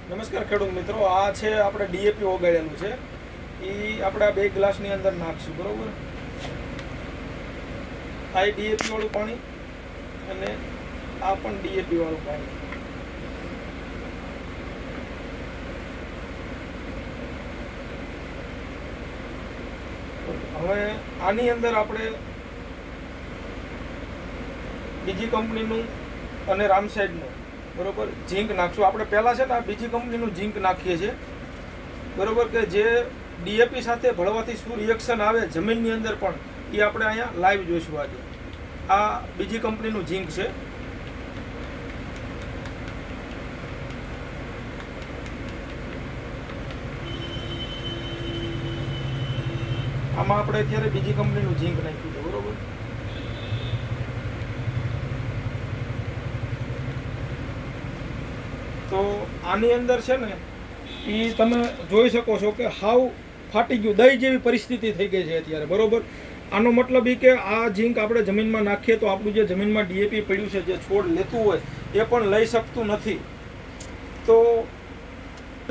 નમસ્કાર ખેડૂત મિત્રો, આ છે આપણે ડીએપી ઓગાળેલું છે એ આપણે આ 2 ગ્લાસની અંદર નાખશું. બરોબર, આ ડીએપી વાળું પાણી અને આ પણ ડીએપી વાળું પાણી. હવે આની અંદર આપણે બીજી કંપનીનું અને રામસાઈડનું બરોબર ઝીંક નાખશું. આપણે પહેલાં છે ને આ બીજી કંપનીનું ઝીંક નાખીએ છીએ બરોબર, કે જે ડીએપી સાથે ભળવાથી શું રિએક્શન આવે જમીનની અંદર પણ એ આપણે અહીંયા લાઈવ જોઈશું. આજે આ બીજી કંપનીનું ઝીંક છે. આમાં આપણે અત્યારે બીજી કંપનીનું ઝીંક નાખ્યું છે બરોબર. તો આની અંદર છે ને એ તમે જોઈ શકો છો કે હાવ ફાટી ગયું, દહીં જેવી પરિસ્થિતિ થઈ ગઈ છે અત્યારે બરોબર. આનો મતલબ એ કે આ ઝીંક આપણે જમીનમાં નાખીએ તો આપણું જે જમીનમાં ડીએપી પડ્યું છે, જે છોડ લેતું હોય એ પણ લઈ શકતું નથી. તો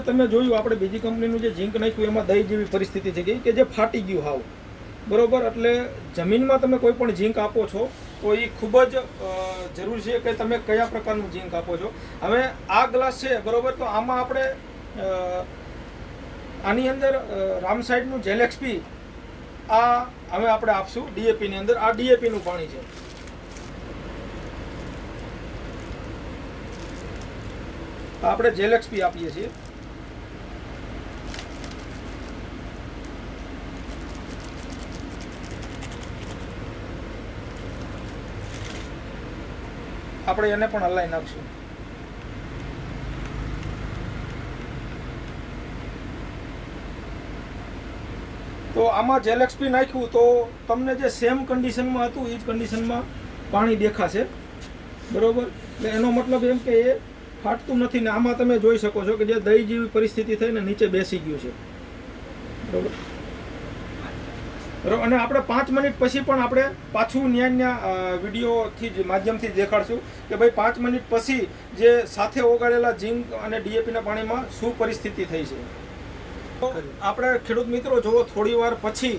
તમે જોયું આપણે બીજી કંપનીનું જે ઝીંક નાખ્યું એમાં દહીં જેવી પરિસ્થિતિ થઈ ગઈ કે જે ફાટી ગયું હાવ બરોબર. એટલે જમીનમાં તમે કોઈ પણ ઝીંક આપો છો તો એ ખૂબ જ જરૂરી છે કે તમે કયા પ્રકારનું ઝીંક આપો છો. હવે આ ગ્લાસ છે બરોબર, તો આમાં આપણે આની અંદર રામસાઈડનું જેલેક્સપી આ હવે આપણે આપશું ડીએપીની અંદર. આ ડીએપીનું પાણી છે. આપણે જેલેક્સપી આપીએ છીએ. આપણે એને પણ હલાવી નાખશું. તો આમાં જેલેક્સપી નાખ્યું તો તમને જે સેમ કન્ડિશનમાં હતું એ જ કન્ડિશનમાં પાણી દેખાશે બરોબર. એટલે એનો મતલબ એમ કે એ ફાટતું નથી ને આમાં તમે જોઈ શકો છો કે જે દહીં જેવી પરિસ્થિતિ થઈને નીચે બેસી ગયું છે બરોબર. બરાબર, અને આપણે 5 મિનિટ પછી પણ આપણે પાછું ન્યાયના વિડીયોથી જ માધ્યમથી દેખાડશું કે ભાઈ 5 મિનિટ પછી જે સાથે ઓગાળેલા ઝીંક અને ડીએપીના પાણીમાં શું પરિસ્થિતિ થઈ છે. તો આપણે ખેડૂત મિત્રો જુઓ થોડી વાર પછી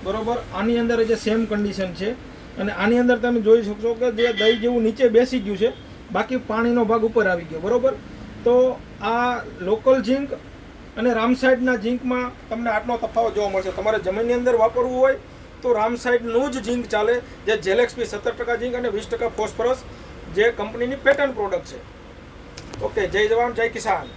બરોબર આની અંદર જે સેમ કન્ડિશન છે અને આની અંદર તમે જોઈ શકશો કે જે દહીં જેવું નીચે બેસી ગયું છે, બાકી પાણીનો ભાગ ઉપર આવી ગયો બરોબર. તો આ લોકલ ઝીંક અને રામસાઈડના ઝીંકમાં તમને આટલો તફાવત જોવા મળશે. તમારે જમીનની અંદર વાપરવું હોય તો રામસાઈડનું જ ઝીંક ચાલે, જે જેલેક્સપી 17% ઝીંક અને 20% ફોસ્ફરસ, જે કંપનીની પેટર્ન પ્રોડક્ટ છે. ઓકે, જય જવાન જય કિસાન.